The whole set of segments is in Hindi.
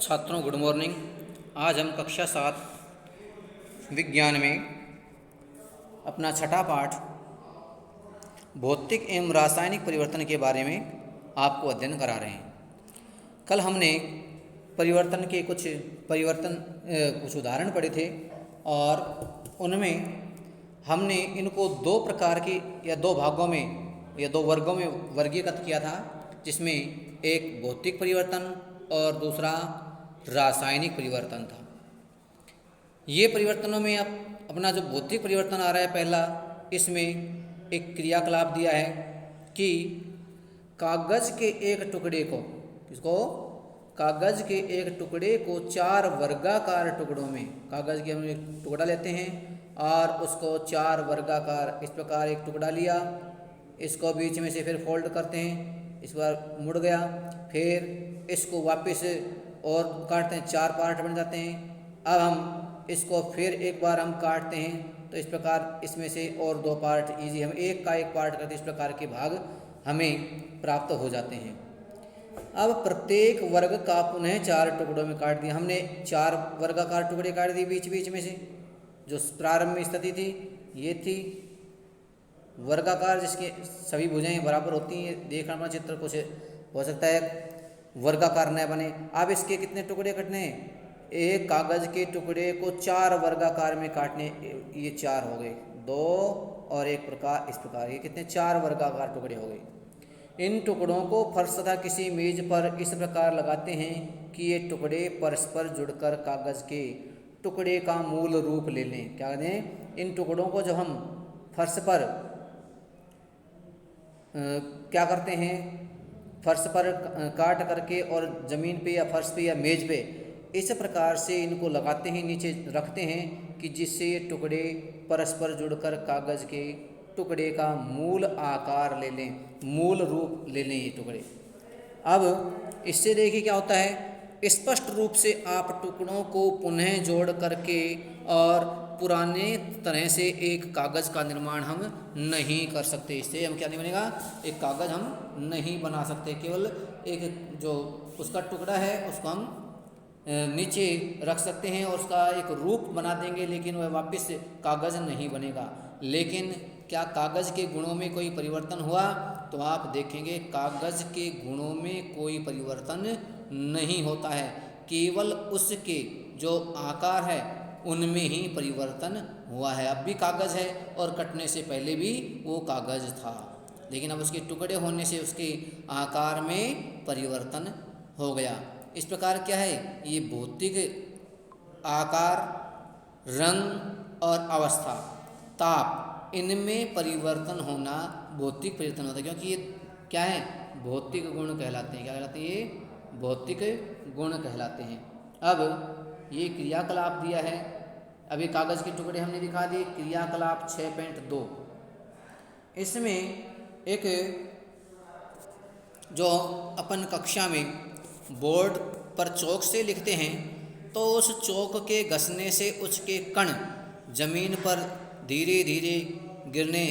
छात्रों गुड मॉर्निंग। आज हम कक्षा 7 विज्ञान में अपना छठा पाठ भौतिक एवं रासायनिक परिवर्तन के बारे में आपको अध्ययन करा रहे हैं। कल हमने परिवर्तन के कुछ उदाहरण पढ़े थे और उनमें हमने इनको दो प्रकार के या दो भागों में या दो वर्गों में वर्गीकृत किया था, जिसमें एक भौतिक परिवर्तन और दूसरा रासायनिक परिवर्तन था। ये परिवर्तनों में अब अपना जो भौतिक परिवर्तन आ रहा है पहला, इसमें एक क्रियाकलाप दिया है कि कागज़ के एक टुकड़े को कागज़ के एक टुकड़े को 4 वर्गाकार टुकड़ों में, कागज़ के हम एक टुकड़ा लेते हैं और उसको 4 वर्गाकार, इस प्रकार एक टुकड़ा लिया, इसको बीच में से फिर फोल्ड करते हैं, इस बार मुड़ गया, फिर इसको वापस और काटते हैं, 4 पार्ट बन जाते हैं। अब हम इसको फिर एक बार हम काटते हैं तो इस प्रकार इसमें से और 2 पार्ट इजी, हम एक का एक पार्ट करते इस प्रकार के भाग हमें प्राप्त हो जाते हैं। अब प्रत्येक वर्ग का पुनः 4 टुकड़ों में काट दिया हमने, 4 वर्गाकार टुकड़े काट दिए बीच बीच में से। जो प्रारंभ में स्थिति थी ये थी वर्गाकार, जिसके सभी भुजाएं बराबर होती हैं। देखना चित्र कुछ हो सकता है वर्गाकार न बने। अब इसके कितने टुकड़े कटने हैं? एक कागज़ के टुकड़े को 4 वर्गाकार में काटने, ये 4 हो गए, 2 और एक प्रकार, इस प्रकार ये कितने 4 वर्गाकार टुकड़े हो गए। इन टुकड़ों को फर्श तथा किसी मेज पर इस प्रकार लगाते हैं कि ये टुकड़े परस्पर जुड़कर कागज़ के टुकड़े का मूल रूप ले लें। क्या कहते हैं? इन टुकड़ों को जो हम फर्श पर क्या करते हैं, फर्श पर काट करके और ज़मीन पे या फर्श पे या मेज पे इस प्रकार से इनको लगाते हैं, नीचे रखते हैं कि जिससे ये टुकड़े परस्पर जुड़कर कागज़ के टुकड़े का मूल आकार ले लें, मूल रूप ले लें ये टुकड़े। अब इससे देखिए क्या होता है, स्पष्ट रूप से आप टुकड़ों को पुनः जोड़ करके और पुराने तरह से एक कागज़ का निर्माण हम नहीं कर सकते। इससे हम क्या नहीं बनेगा, एक कागज़ हम नहीं बना सकते। केवल एक जो उसका टुकड़ा है उसको हम नीचे रख सकते हैं और उसका एक रूप बना देंगे, लेकिन वह वापस कागज़ नहीं बनेगा। लेकिन क्या कागज़ के गुणों में कोई परिवर्तन हुआ? तो आप देखेंगे कागज़ के गुणों में कोई परिवर्तन नहीं होता है, केवल उसके जो आकार है उनमें ही परिवर्तन हुआ है। अब भी कागज़ है और कटने से पहले भी वो कागज़ था, लेकिन अब उसके टुकड़े होने से उसके आकार में परिवर्तन हो गया। इस प्रकार क्या है, ये भौतिक आकार, रंग और अवस्था, ताप, इनमें परिवर्तन होना भौतिक परिवर्तन होता है, क्योंकि ये क्या है, भौतिक गुण कहलाते हैं। क्या कहलाते हैं? ये भौतिक गुण कहलाते हैं। अब ये क्रियाकलाप दिया है, अभी कागज़ के टुकड़े हमने दिखा दिए। क्रियाकलाप 6.2, इसमें एक जो अपन कक्षा में बोर्ड पर चौक से लिखते हैं तो उस चौक के घसने से उसके कण जमीन पर धीरे धीरे गिरने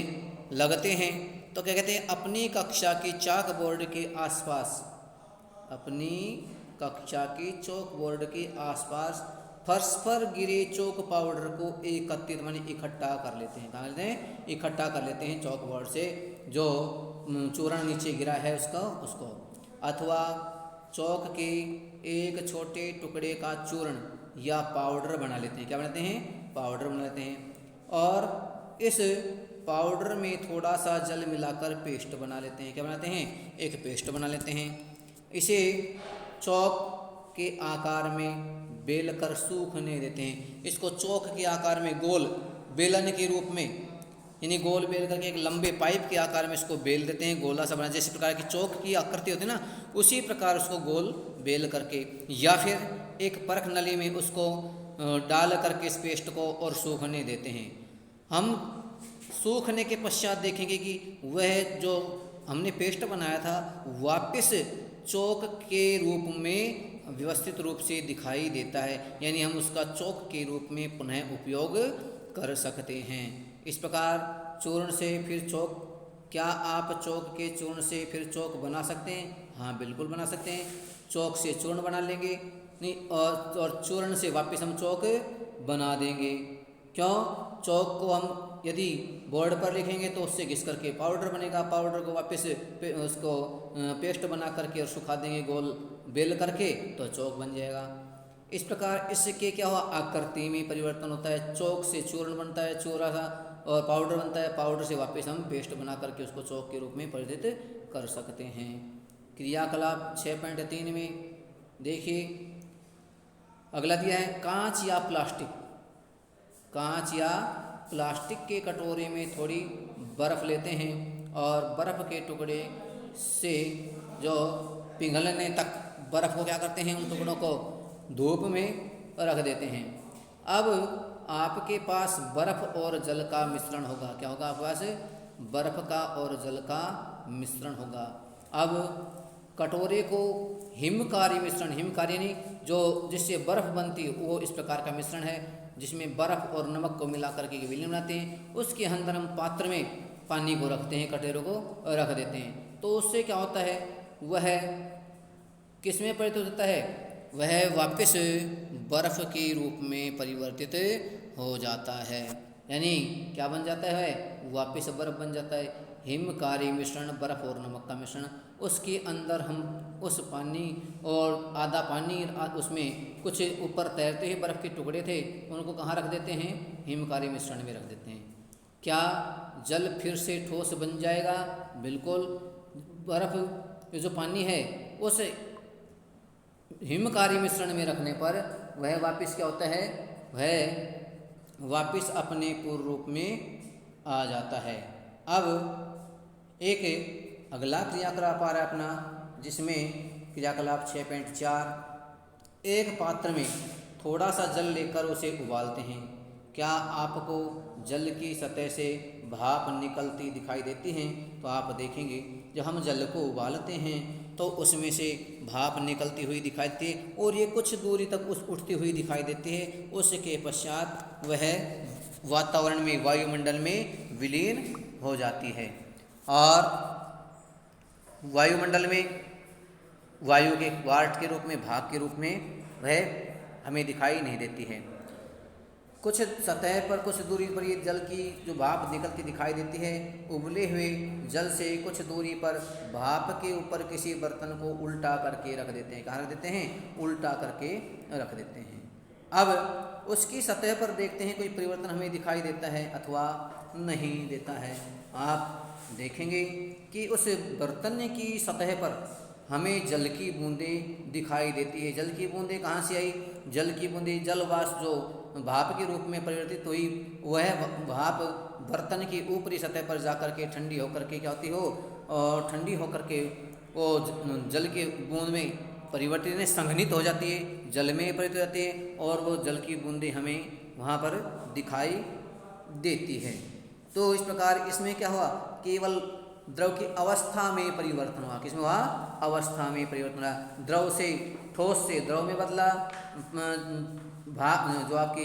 लगते हैं। तो क्या कहते हैं, अपनी कक्षा की चाक बोर्ड के आसपास, अपनी कक्षा की चौक बोर्ड के आसपास फर्श पर गिरे चौक पाउडर को एकत्रित माने इकट्ठा कर लेते हैं। कहाँ लेते हैं? इकट्ठा कर लेते हैं चौक बोर्ड से, जो चूर्ण नीचे गिरा है उसको, अथवा चौक के एक छोटे टुकड़े का चूर्ण या पाउडर बना लेते हैं। क्या बनाते हैं? पाउडर बना लेते हैं। और इस पाउडर में थोड़ा सा जल मिलाकर पेस्ट बना लेते हैं। क्या बनाते हैं? एक पेस्ट बना लेते हैं। इसे चौक के आकार में बेल कर सूखने देते हैं। इसको चौक के आकार में गोल बेलन के रूप में, यानी गोल बेल करके एक लंबे पाइप के आकार में इसको बेल देते हैं, गोला सा बना, जैसे प्रकार की चौक की आकृति होती है ना, उसी प्रकार उसको गोल बेल करके, या फिर एक परख नली में उसको डाल करके इस पेस्ट को और सूखने देते हैं। हम सूखने के पश्चात देखेंगे कि वह जो हमने पेस्ट बनाया था वापस चौक के रूप में व्यवस्थित रूप से दिखाई देता है, यानी हम उसका चौक के रूप में पुनः उपयोग कर सकते हैं। इस प्रकार चूर्ण से फिर चौक, क्या आप चौक के चूर्ण से फिर चौक बना सकते हैं? हाँ बिल्कुल बना सकते हैं। चौक से चूर्ण बना लेंगे, नहीं, और चूर्ण से वापस हम चौक बना देंगे। क्यों? चौक को हम यदि बोर्ड पर लिखेंगे तो उससे घिस करके पाउडर बनेगा, पाउडर को वापस उसको पेस्ट बना करके और सुखा देंगे गोल बेल करके, तो चौक बन जाएगा। इस प्रकार इसके क्या हुआ, आकृति में परिवर्तन होता है। चौक से चूर्ण बनता है, चूरा सा, और पाउडर बनता है, पाउडर से वापस हम पेस्ट बना करके उसको चौक के रूप में परिवर्तित कर सकते हैं। क्रियाकलाप 6.3 में देखिए, अगला दिया है कांच या प्लास्टिक। कांच या प्लास्टिक के कटोरे में थोड़ी बर्फ़ लेते हैं और बर्फ़ के टुकड़े से जो पिघलने तक बर्फ़ को क्या करते हैं, उन टुकड़ों को धूप में रख देते हैं। अब आपके पास बर्फ़ और जल का मिश्रण होगा। क्या होगा आपके पास? बर्फ़ का और जल का मिश्रण होगा। अब कटोरे को हिमकारी मिश्रण, हिमकारी यानी जो जिससे बर्फ़ बनती है, वो इस प्रकार का मिश्रण है जिसमें बर्फ़ और नमक को मिला करके विलीन बनाते हैं। उसके अंदर हम पात्र में पानी को रखते हैं, कटोरे को रख देते हैं, तो उससे क्या होता है, वह किस में परिवर्तित होता है? वह वापस बर्फ़ के रूप में परिवर्तित हो जाता है। यानी क्या बन जाता है? वापस बर्फ़ बन जाता है। हिमकारी मिश्रण, बर्फ़ और नमक का मिश्रण, उसके अंदर हम उस पानी और आधा पानी उसमें कुछ ऊपर तैरते हुए बर्फ़ के टुकड़े थे, उनको कहाँ रख देते हैं? हिमकारी मिश्रण में रख देते हैं। क्या जल फिर से ठोस बन जाएगा? बिल्कुल। बर्फ़ जो पानी है उस हिमकारी मिश्रण में रखने पर वह वापस क्या होता है? वह वापस अपने पूर्व रूप में आ जाता है। अब एक अगला क्रियाकलाप आ रहा है अपना, जिसमें क्रियाकलाप 6.4, एक पात्र में थोड़ा सा जल लेकर उसे उबालते हैं। क्या आपको जल की सतह से भाप निकलती दिखाई देती हैं? तो आप देखेंगे जब हम जल को उबालते हैं तो उसमें से भाप निकलती हुई दिखाई देती है और ये कुछ दूरी तक उठती हुई दिखाई देती है। उसके पश्चात वह वातावरण में, वायुमंडल में विलीन हो जाती है और वायुमंडल में वायु के वाष्प के रूप में, भाप के रूप में वह हमें दिखाई नहीं देती है। कुछ सतह पर, कुछ दूरी पर ये जल की जो भाप निकलती दिखाई देती है। उबले हुए जल से कुछ दूरी पर भाप के ऊपर किसी बर्तन को उल्टा करके रख देते हैं। कहाँ रख देते हैं? उल्टा करके रख देते हैं। अब उसकी सतह पर देखते हैं कोई परिवर्तन हमें दिखाई देता है अथवा नहीं देता है। आप देखेंगे कि उस बर्तन की सतह पर हमें जल की बूंदें दिखाई देती है। जल की बूंदें कहाँ से आई? जल की बूंदें जल वाष्प जो भाप के रूप में परिवर्तित हुई, वह भाप बर्तन की ऊपरी सतह पर जाकर के ठंडी होकर के क्या होती हो, और ठंडी होकर के वो जल के बूंद में परिवर्तित में संघनित हो जाती है, जल में परिवर्तित हो जाती है और वो जल की बूंदें हमें वहाँ पर दिखाई देती है। तो इस प्रकार इसमें क्या हुआ? केवल द्रव की अवस्था में परिवर्तन हुआ। किसमें हुआ? अवस्था में परिवर्तन हुआ। द्रव से, ठोस से द्रव में बदला। भाप जो आपकी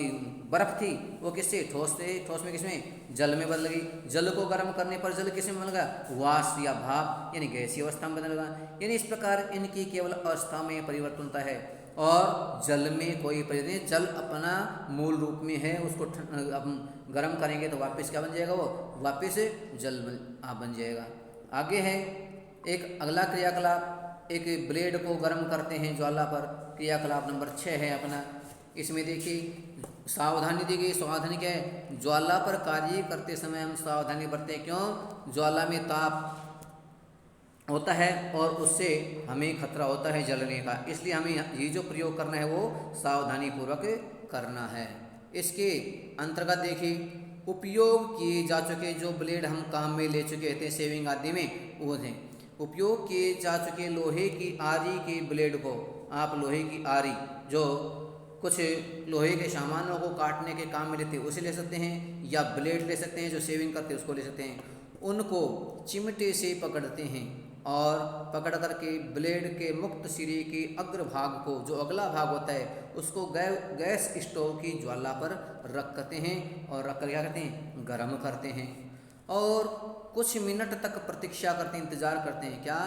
बर्फ थी वो किससे? ठोस से, ठोस में किसमें? जल में बदल गई। जल को गर्म करने पर जल किसमें बदल गया? वाष्प या भाप यानी गैसीय अवस्था में बदल गया। यानी इस प्रकार इनकी केवल अवस्था में परिवर्तन होता है और जल में कोई परिवर्तन। जल अपना मूल रूप में है, उसको हम गर्म करेंगे तो वापस क्या बन जाएगा? वो वापस जल बन जाएगा। आगे है एक अगला क्रियाकलाप, एक ब्लेड को गर्म करते हैं ज्वाला पर। क्रियाकलाप नंबर 6 है अपना। इसमें देखिए सावधानी दी गई। सावधानी क्या है? ज्वाला पर कार्य करते समय हम सावधानी बरतें। क्यों? ज्वाला में ताप होता है और उससे हमें खतरा होता है जलने का, इसलिए हमें ये जो प्रयोग करना है वो सावधानी पूर्वक करना है। इसके अंतर्गत देखिए उपयोग किए जा चुके जो ब्लेड हम काम में ले चुके थे सेविंग आदि में, वो थे उपयोग किए जा चुके लोहे की आरी के ब्लेड को आप लोहे की आरी जो कुछ लोहे के सामानों को काटने के काम में लेते हैं उसे ले सकते हैं, या ब्लेड ले सकते हैं जो सेविंग करते हैं उसको ले सकते हैं। उनको चिमटे से पकड़ते हैं और पकड़ करके ब्लेड के मुक्त सिरे के अग्रभाग को, जो अगला भाग होता है, उसको गैस स्टोव की ज्वाला पर रख करते हैं और रख कर क्या करते हैं? गर्म करते हैं और कुछ मिनट तक प्रतीक्षा करते हैं, इंतज़ार करते हैं। क्या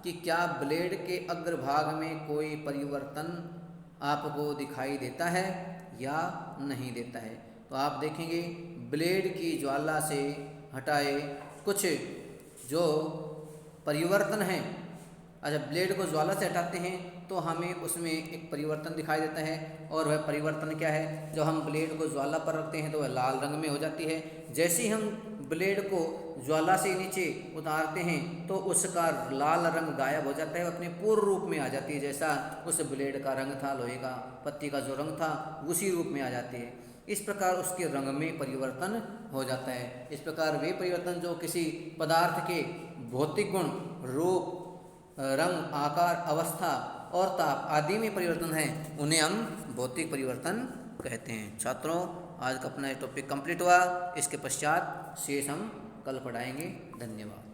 कि क्या ब्लेड के अग्रभाग में कोई परिवर्तन आपको दिखाई देता है या नहीं देता है। तो आप देखेंगे ब्लेड की ज्वाला से हटाए कुछ जो परिवर्तन हैं। अच्छा, ब्लेड को ज्वाला से हटाते हैं तो हमें उसमें एक परिवर्तन दिखाई देता है, और वह परिवर्तन क्या है? जब हम ब्लेड को ज्वाला पर रखते हैं तो वह लाल रंग में हो जाती है। जैसे ही हम ब्लेड को ज्वाला से नीचे उतारते हैं तो उसका लाल रंग गायब हो जाता है, अपने पूर्ण रूप में आ जाती है, जैसा उस ब्लेड का रंग था, लोहे का पत्ती का जो रंग था उसी रूप में आ जाती है। इस प्रकार उसके रंग में परिवर्तन हो जाता है। इस प्रकार वे परिवर्तन जो किसी पदार्थ के भौतिक गुण, रूप, रंग, आकार, अवस्था और ताप आदि में परिवर्तन है, उन्हें हम भौतिक परिवर्तन कहते हैं। छात्रों, आज का अपना टॉपिक कंप्लीट हुआ। इसके पश्चात शेष हम कल पढ़ाएंगे। धन्यवाद।